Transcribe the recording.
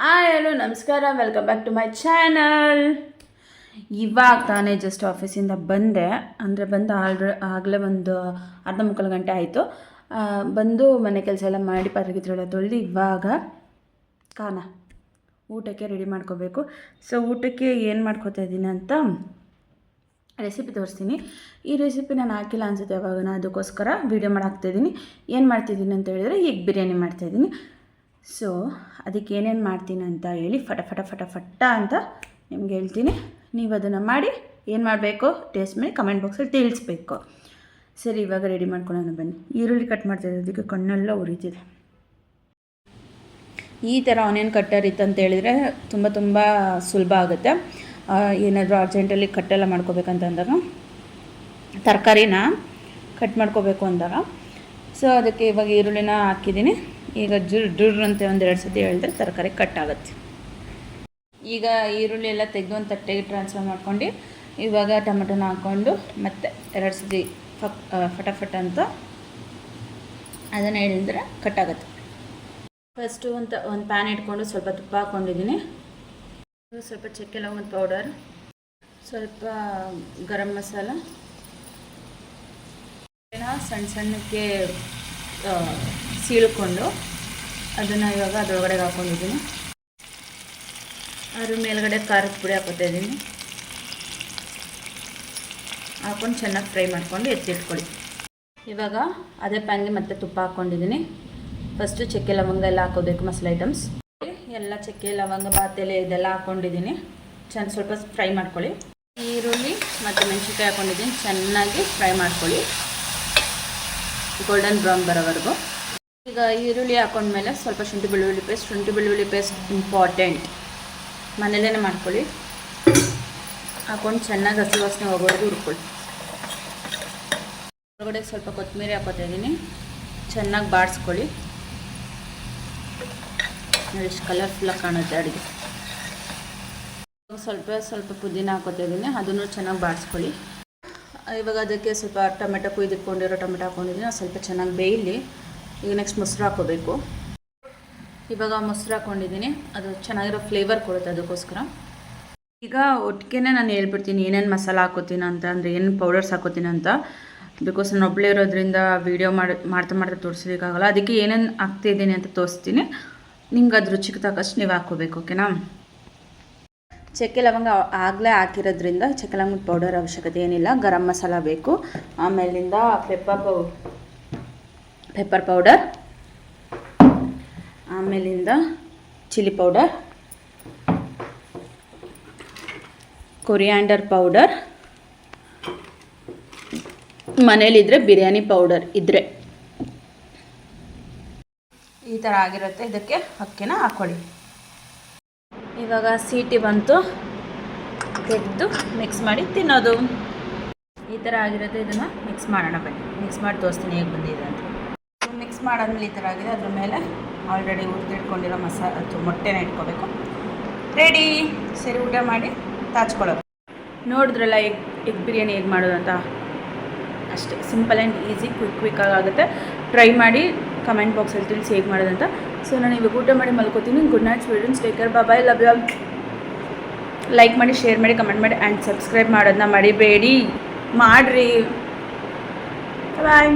Hello ನಮಸ್ಕಾರ, welcome back to my channel. ಇವಾಗ ತಾನೇ ಜಸ್ಟ್ ಆಫೀಸಿಂದ ಬಂದೆ. ಅಂದರೆ ಆಗಲೇ ಒಂದು ಅರ್ಧ ಮುಕ್ಕಾಲು ಗಂಟೆ ಆಯಿತು. ಬಂದು ಮನೆ ಕೆಲಸ ಎಲ್ಲ ಮಾಡಿ ಪಾತ್ರೆ ತೊಳೆದು ಇವಾಗ ಊಟಕ್ಕೆ ರೆಡಿ ಮಾಡ್ಕೋಬೇಕು. ಸೊ ಊಟಕ್ಕೆ ಏನು ಮಾಡ್ಕೋತಾ ಇದ್ದೀನಿ ಅಂತ ರೆಸಿಪಿ ತೋರಿಸ್ತೀನಿ. ಈ ರೆಸಿಪಿ ನಾನು ಹಾಕಿಲ್ಲ ಅನಿಸುತ್ತೆ ಯಾವಾಗ, ಅದಕ್ಕೋಸ್ಕರ ವೀಡಿಯೋ ಮಾಡಾಕ್ತಾಯಿದ್ದೀನಿ. ಏನು ಮಾಡ್ತಿದ್ದೀನಿ ಅಂತ ಹೇಳಿದರೆ ಎಗ್ ಬಿರಿಯಾನಿ ಮಾಡ್ತಾಯಿದ್ದೀನಿ. ಸೊ ಅದಕ್ಕೆ ಏನೇನು ಮಾಡ್ತೀನಿ ಅಂತ ಹೇಳಿ ಫಟ ಅಂತ ನಿಮ್ಗೆ ಹೇಳ್ತೀನಿ. ನೀವು ಅದನ್ನು ಮಾಡಿ ಏನು ಮಾಡಬೇಕು ಟೇಸ್ಟ್ ಮಾಡಿ ಕಮೆಂಟ್ ಬಾಕ್ಸಲ್ಲಿ ತಿಳಿಸ್ಬೇಕು. ಸರಿ, ಇವಾಗ ರೆಡಿ ಮಾಡ್ಕೊಳ್ಳೋಣ ಬನ್ನಿ. ಈರುಳ್ಳಿ ಕಟ್ ಮಾಡ್ತಾಯಿದ್ದೆ, ಅದಕ್ಕೆ ಕಣ್ಣೆಲ್ಲ ಉರಿತಿದೆ. ಈ ಥರ ಆನಿಯನ್ ಕಟ್ಟರ್ ಇತ್ತು ಅಂತ ಹೇಳಿದರೆ ತುಂಬ ಸುಲಭ ಆಗುತ್ತೆ. ಏನಾದರೂ ಅರ್ಜೆಂಟಲ್ಲಿ ಕಟ್ಟೆಲ್ಲ ಮಾಡ್ಕೋಬೇಕಂತ ಅಂದಾಗ, ತರಕಾರಿನ ಕಟ್ ಮಾಡ್ಕೋಬೇಕು ಅಂದಾಗ. ಸೊ ಅದಕ್ಕೆ ಇವಾಗ ಈರುಳ್ಳಿನ ಹಾಕಿದ್ದೀನಿ. ಈಗ ಜುರ್ ಅಂತ ಒಂದೆರಡು ಸತಿ ಹೇಳಿದ್ರೆ ತರಕಾರಿ ಕಟ್ ಆಗುತ್ತೆ. ಈಗ ಈರುಳ್ಳಿ ಎಲ್ಲ ತೆಗೆದು ಒಂದು ತಟ್ಟೆಗೆ ಟ್ರಾನ್ಸ್ಫರ್ ಮಾಡ್ಕೊಂಡು ಇವಾಗ ಟೊಮೆಟೊನ ಹಾಕ್ಕೊಂಡು ಮತ್ತೆ ಎರಡು ಸತಿ ಫಟಾಫಟ್ ಅಂತ ಅದನ್ನು ಹೇಳಿದ್ರೆ ಕಟ್ ಆಗುತ್ತೆ. ಫಸ್ಟು ಒಂದು ಪ್ಯಾನ್ ಇಟ್ಕೊಂಡು ಸ್ವಲ್ಪ ತುಪ್ಪ ಹಾಕ್ಕೊಂಡಿದ್ದೀನಿ. ಸ್ವಲ್ಪ ಚಕ್ಕೆ ಲವಂಗದ ಪೌಡರ್, ಸ್ವಲ್ಪ ಗರಂ ಮಸಾಲ, ಸಣ್ಣಕ್ಕೆ ಸೀಳ್ಕೊಂಡು ಅದನ್ನು ಇವಾಗ ಅದರೊಳಗಡೆ ಹಾಕ್ಕೊಂಡಿದ್ದೀನಿ. ಅದ್ರ ಮೇಲ್ಗಡೆ ಖಾರದ ಪುಡಿ ಹಾಕೋತಾ ಇದ್ದೀನಿ. ಹಾಕ್ಕೊಂಡು ಚೆನ್ನಾಗಿ ಫ್ರೈ ಮಾಡ್ಕೊಂಡು ಎತ್ತಿಟ್ಕೊಳ್ಳಿ. ಇವಾಗ ಅದೇ ಪ್ಯಾನ್ಗೆ ಮತ್ತೆ ತುಪ್ಪ ಹಾಕ್ಕೊಂಡಿದ್ದೀನಿ. ಫಸ್ಟು ಚಕ್ಕೆ ಲವಂಗ ಎಲ್ಲ ಹಾಕೋಬೇಕು, ಮಸಾಲೆ ಐಟಮ್ಸ್ ಎಲ್ಲ ಚಕ್ಕೆ ಲವಂಗ ಬಾತೆಲೆ ಇದೆಲ್ಲ ಹಾಕ್ಕೊಂಡಿದ್ದೀನಿ. ಸ್ವಲ್ಪ ಫ್ರೈ ಮಾಡ್ಕೊಳ್ಳಿ. ಈರುಳ್ಳಿ ಮತ್ತು ಮೆಣಸಿನ್ಕಾಯಿ ಹಾಕ್ಕೊಂಡಿದ್ದೀನಿ, ಚೆನ್ನಾಗಿ ಫ್ರೈ ಮಾಡ್ಕೊಳ್ಳಿ ಗೋಲ್ಡನ್ ಬ್ರೌನ್ ಬರೋವರೆಗೂ. ಈಗ ಈರುಳ್ಳಿ ಹಾಕೊಂಡ್ಮೇಲೆ ಸ್ವಲ್ಪ ಶುಂಠಿ ಬೆಳ್ಳುಳ್ಳಿ ಪೇಸ್ಟ್ ಇಂಪಾರ್ಟೆಂಟ್, ಮನೇಲೇ ಮಾಡ್ಕೊಳ್ಳಿ. ಹಾಕ್ಕೊಂಡು ಚೆನ್ನಾಗಿ ಹಸಿ ವಾಸನೆ ಹೋಗೋವರೆಗೂ ಹುರ್ಕೊಳ್ಳಿ. ಹೊರಗಡೆ ಸ್ವಲ್ಪ ಕೊತ್ತಂಬರಿ ಹಾಕೋತಾ ಇದ್ದೀನಿ, ಚೆನ್ನಾಗಿ ಬಾಡಿಸ್ಕೊಳ್ಳಿ. ಎಷ್ಟು ಕಲರ್ಫುಲ್ಲಾಗಿ ಕಾಣುತ್ತೆ ಅಡುಗೆ. ಸ್ವಲ್ಪ ಪುದೀನ ಹಾಕೋತಾ ಇದ್ದೀನಿ, ಅದನ್ನು ಚೆನ್ನಾಗಿ ಬಾಡಿಸ್ಕೊಳ್ಳಿ. ಇವಾಗ ಅದಕ್ಕೆ ಸ್ವಲ್ಪ ಟೊಮೆಟೊ ಕುಯ್ದಿಟ್ಕೊಂಡಿರೋ ಟೊಮೆಟೊ ಹಾಕ್ಕೊಂಡಿದ್ದೀನಿ. ಸ್ವಲ್ಪ ಚೆನ್ನಾಗಿ ಬೇಯಲಿ. ಈಗ ನೆಕ್ಸ್ಟ್ ಮೊಸರು ಹಾಕೋಬೇಕು. ಇವಾಗ ಮೊಸರು ಹಾಕ್ಕೊಂಡಿದ್ದೀನಿ, ಅದು ಚೆನ್ನಾಗಿರೋ ಫ್ಲೇವರ್ ಕೊಡುತ್ತೆ, ಅದಕ್ಕೋಸ್ಕರ. ಈಗ ಒಟ್ಟಿಗೆ ನಾನು ಹೇಳ್ಬಿಡ್ತೀನಿ ಏನೇನು ಮಸಾಲ ಹಾಕೋತೀನಿ ಅಂತ, ಅಂದರೆ ಏನು ಪೌಡರ್ಸ್ ಹಾಕೋತೀನಿ ಅಂತ. ಬಿಕಾಸ್ ನಾನು ಒಬ್ಬಳೇ ಇರೋದ್ರಿಂದ ವೀಡಿಯೋ ಮಾಡ್ತಾ ತೋರಿಸೋದಕ್ಕಾಗಲ್ಲ. ಅದಕ್ಕೆ ಏನೇನು ಹಾಕ್ತಿದ್ದೀನಿ ಅಂತ ತೋರಿಸ್ತೀನಿ. ನಿಮ್ಗೆ ಅದು ರುಚಿಗೆ ತಕ್ಕಷ್ಟು ನೀವು ಹಾಕ್ಕೋಬೇಕು, ಓಕೆನಾ. ಚಕ್ಕೆ ಲವಂಗ ಆಗಲೇ ಹಾಕಿರೋದ್ರಿಂದ ಚಕ್ಕೆ ಲವಂಗದ ಪೌಡರ್ ಅವಶ್ಯಕತೆ ಏನಿಲ್ಲ. ಗರಂ ಮಸಾಲ ಬೇಕು, ಆಮೇಲಿಂದ ಪೆಪ್ಪರ್ ಪೌಡರ್, ಆಮೇಲಿಂದ ಚಿಲ್ಲಿ ಪೌಡರ್, ಕೊರಿಯಾಂಡರ್ ಪೌಡರ್, ಮನೇಲಿದ್ದರೆ ಬಿರಿಯಾನಿ ಪೌಡರ್ ಇದ್ದರೆ ಈ ಥರ ಆಗಿರುತ್ತೆ. ಇದಕ್ಕೆ ಅಕ್ಕಿನ ಹಾಕ್ಕೊಳ್ಳಿ. ಇವಾಗ ಸೀಟಿ ಬಂತು, ತೆಗೆದು ಮಿಕ್ಸ್ ಮಾಡಿ ತಿನ್ನೋದು. ಈ ಥರ ಆಗಿರುತ್ತೆ. ಇದನ್ನು ಮಿಕ್ಸ್ ಮಾಡೋಣ ಬನ್ನಿ. ಮಿಕ್ಸ್ ಮಾಡಿ ತೋರಿಸ್ತೀನಿ ಹೇಗೆ ಬಂದಿದೆ ಅಂತ. ಮಿಕ್ಸ್ ಮಾಡಾದ್ಮೇಲೆ ಈ ಥರ ಆಗಿದೆ. ಅದ್ರ ಮೇಲೆ ಆಲ್ರೆಡಿ ಹುರಿದಿಟ್ಕೊಂಡಿರೋ ಮೊಟ್ಟೆನ ಇಟ್ಕೋಬೇಕು. ರೆಡಿ. ಸರಿ, ಊಟ ಮಾಡಿ ತಾಚ್ಕೊಳ್ಳೋದು. ನೋಡಿದ್ರಲ್ಲ ಎಗ್ ಬಿರಿಯಾನಿ ಹೇಗೆ ಮಾಡೋದು ಅಂತ. ಅಷ್ಟೇ, ಸಿಂಪಲ್ ಆ್ಯಂಡ್ ಈಸಿ, ಕ್ವಿಕ್ಕಾಗಿ ಆಗುತ್ತೆ. ಟ್ರೈ ಮಾಡಿ ಕಮೆಂಟ್ ಬಾಕ್ಸಲ್ಲಿ ತಿಳಿಸಿ ಹೇಗೆ ಮಾಡೋದಂತ. ಸೊ ನಾನು ಇವಾಗ ಊಟ ಮಾಡಿ ಮಲ್ಕೋತೀನಿ. Good night students, take care, bye, love you. Like ಮಾಡಿ, ಶೇರ್ ಮಾಡಿ, ಕಮೆಂಟ್ ಮಾಡಿ ಆ್ಯಂಡ್ ಸಬ್ಸ್ಕ್ರೈಬ್ ಮಾಡೋದನ್ನ ಮರಿಬೇಡಿ. ಮಾಡಿರಿ. ಬಾಯ್.